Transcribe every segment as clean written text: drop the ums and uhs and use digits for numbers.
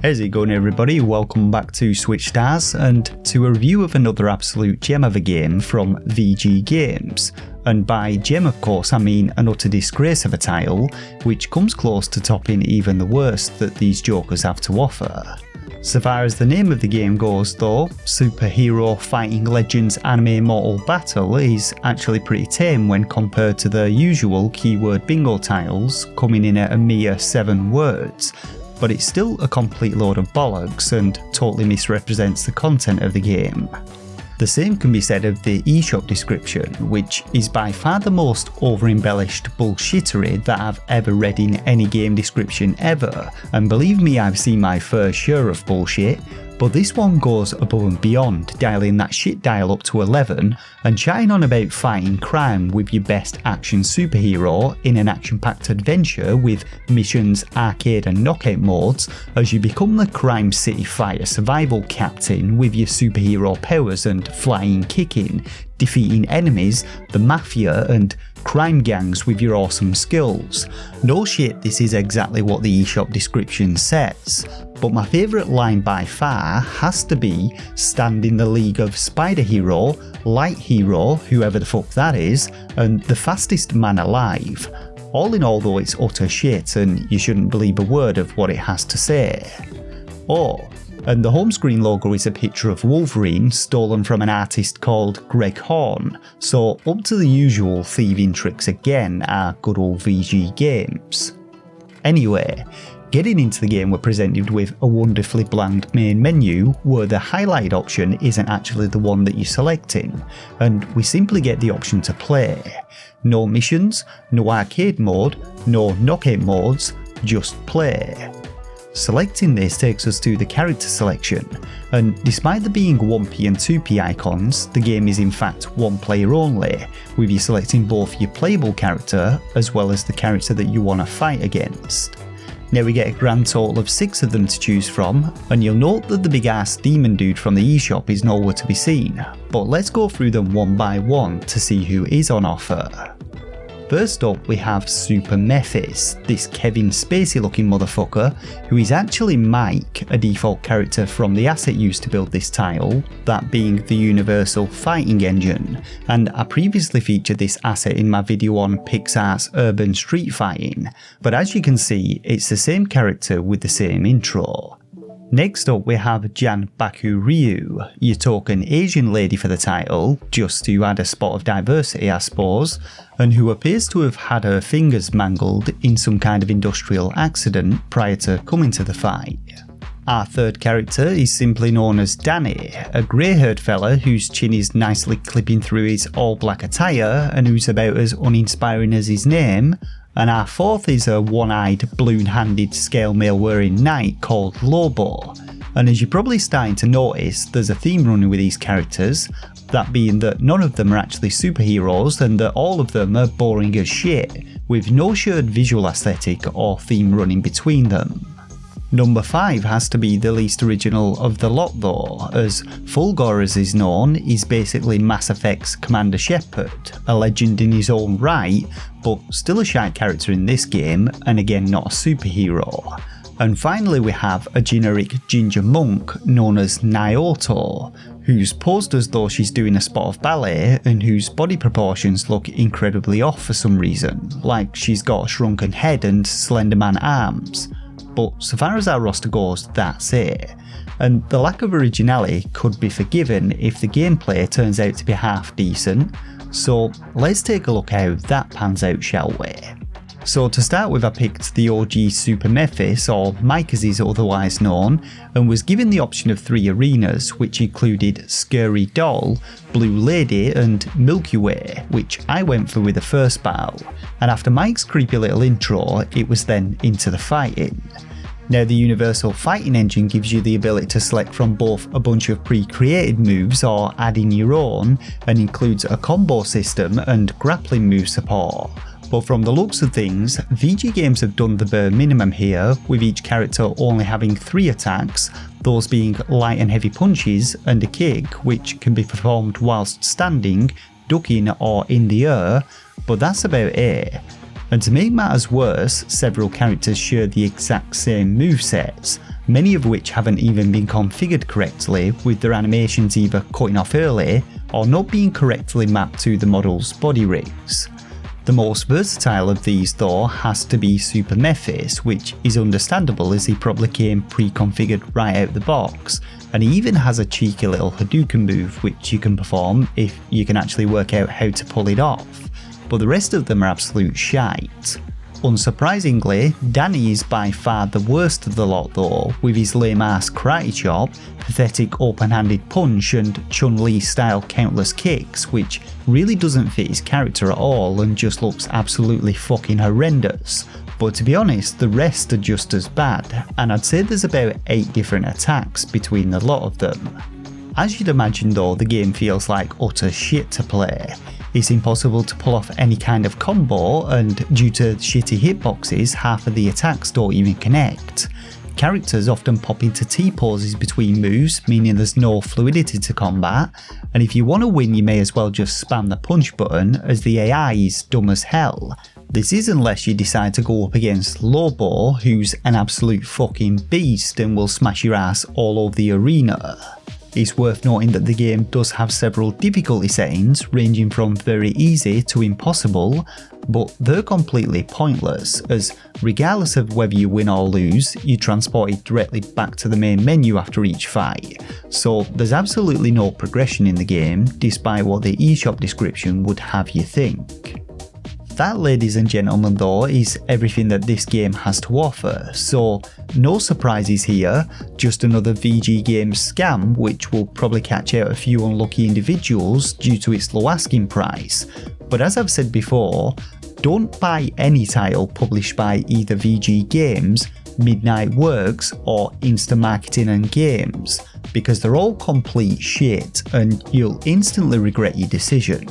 How's it going everybody, welcome back to SwitchStars and to a review of another absolute gem of a game from VG Games. And by gem of course I mean an utter disgrace of a title, which comes close to topping even the worst that these jokers have to offer. So far as the name of the game goes though, Superhero Fighting Legends Anime Mortal Battle is actually pretty tame when compared to the usual keyword bingo titles coming in at a mere 7 words. But it's still a complete load of bollocks and totally misrepresents the content of the game. The same can be said of the eShop description, which is by far the most over-embellished bullshittery that I've ever read in any game description ever, and believe me, I've seen my fair share of bullshit, but this one goes above and beyond, dialing that shit dial up to 11 and chatting on about fighting crime with your best action superhero in an action-packed adventure with missions, arcade and knockout modes as you become the Crime City Fire survival captain with your superhero powers and flying kicking, defeating enemies, the Mafia and crime gangs with your awesome skills. No shit, this is exactly what the eShop description says. But my favourite line by far has to be stand in the league of Spider Hero, Light Hero, whoever the fuck that is, and the fastest man alive. All in all though it's utter shit and you shouldn't believe a word of what it has to say. Oh, and the home screen logo is a picture of Wolverine stolen from an artist called Greg Horn, so up to the usual thieving tricks again are good old VG Games. Anyway, getting into the game we're presented with a wonderfully bland main menu where the highlight option isn't actually the one that you're selecting, and we simply get the option to play. No missions, no arcade mode, no knockout modes, just play. Selecting this takes us to the character selection, and despite there being 1p and 2p icons, the game is in fact one player only, with you selecting both your playable character as well as the character that you want to fight against. Now we get a grand total of 6 of them to choose from, and you'll note that the big ass demon dude from the eShop is nowhere to be seen, but let's go through them one by one to see who is on offer. First up we have Super Mephis, this Kevin Spacey looking motherfucker, who is actually Mike, a default character from the asset used to build this tile, that being the Universal Fighting Engine, and I previously featured this asset in my video on Pixar's Urban Street Fighting, but as you can see it's the same character with the same intro. Next up we have Jan Baku Ryu, your token Asian lady for the title, just to add a spot of diversity I suppose, and who appears to have had her fingers mangled in some kind of industrial accident prior to coming to the fight. Our third character is simply known as Danny, a grey-haired fella whose chin is nicely clipping through his all-black attire and who's about as uninspiring as his name. And our fourth is a one-eyed, balloon-handed scale mail wearing knight called Lobo. And as you're probably starting to notice, there's a theme running with these characters, that being that none of them are actually superheroes and that all of them are boring as shit, with no shared visual aesthetic or theme running between them. Number 5 has to be the least original of the lot though, as Fulgor as is known is basically Mass Effect's Commander Shepard, a legend in his own right, but still a shite character in this game and again not a superhero. And finally we have a generic ginger monk known as Naoto, who's posed as though she's doing a spot of ballet and whose body proportions look incredibly off for some reason, like she's got a shrunken head and Slenderman arms. But so far as our roster goes, that's it. And the lack of originality could be forgiven if the gameplay turns out to be half decent, so let's take a look how that pans out, shall we? So to start with I picked the OG Super Mephis, or Mike as he's otherwise known, and was given the option of 3 arenas which included Scary Doll, Blue Lady and Milky Way, which I went for with the first battle, and after Mike's creepy little intro it was then into the fighting. Now the Universal Fighting Engine gives you the ability to select from both a bunch of pre-created moves or add in your own, and includes a combo system and grappling move support. But from the looks of things, VG Games have done the bare minimum here, with each character only having 3 attacks, those being light and heavy punches and a kick which can be performed whilst standing, ducking or in the air, but that's about it. And to make matters worse, several characters share the exact same movesets, many of which haven't even been configured correctly, with their animations either cutting off early or not being correctly mapped to the model's body rigs. The most versatile of these though has to be Super Mafia, which is understandable as he probably came pre-configured right out the box, and he even has a cheeky little Hadouken move which you can perform if you can actually work out how to pull it off, but the rest of them are absolute shite. Unsurprisingly, Danny is by far the worst of the lot though, with his lame ass karate chop, pathetic open-handed punch and Chun-Li style countless kicks, which really doesn't fit his character at all and just looks absolutely fucking horrendous. But to be honest, the rest are just as bad, and I'd say there's about 8 different attacks between the lot of them. As you'd imagine though, the game feels like utter shit to play. It's impossible to pull off any kind of combo, and due to shitty hitboxes, half of the attacks don't even connect. Characters often pop into T-poses between moves, meaning there's no fluidity to combat, and if you want to win you may as well just spam the punch button, as the AI is dumb as hell. This is unless you decide to go up against Lobo, who's an absolute fucking beast and will smash your ass all over the arena. It's worth noting that the game does have several difficulty settings ranging from very easy to impossible, but they're completely pointless, as regardless of whether you win or lose, you're transported directly back to the main menu after each fight, so there's absolutely no progression in the game despite what the eShop description would have you think. That, ladies and gentlemen though, is everything that this game has to offer, so no surprises here, just another VG Games scam which will probably catch out a few unlucky individuals due to its low asking price. But as I've said before, don't buy any title published by either VG Games, Midnight Works or Insta Marketing and Games, because they're all complete shit and you'll instantly regret your decision.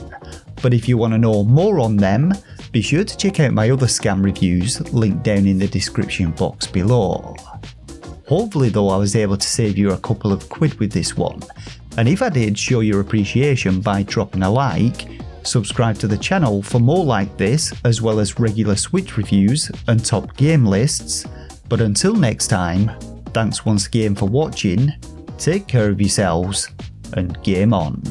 But if you want to know more on them, be sure to check out my other scam reviews linked down in the description box below. Hopefully though I was able to save you a couple of quid with this one, and if I did, show your appreciation by dropping a like, subscribe to the channel for more like this, as well as regular Switch reviews and top game lists. But until next time, thanks once again for watching, take care of yourselves, and game on.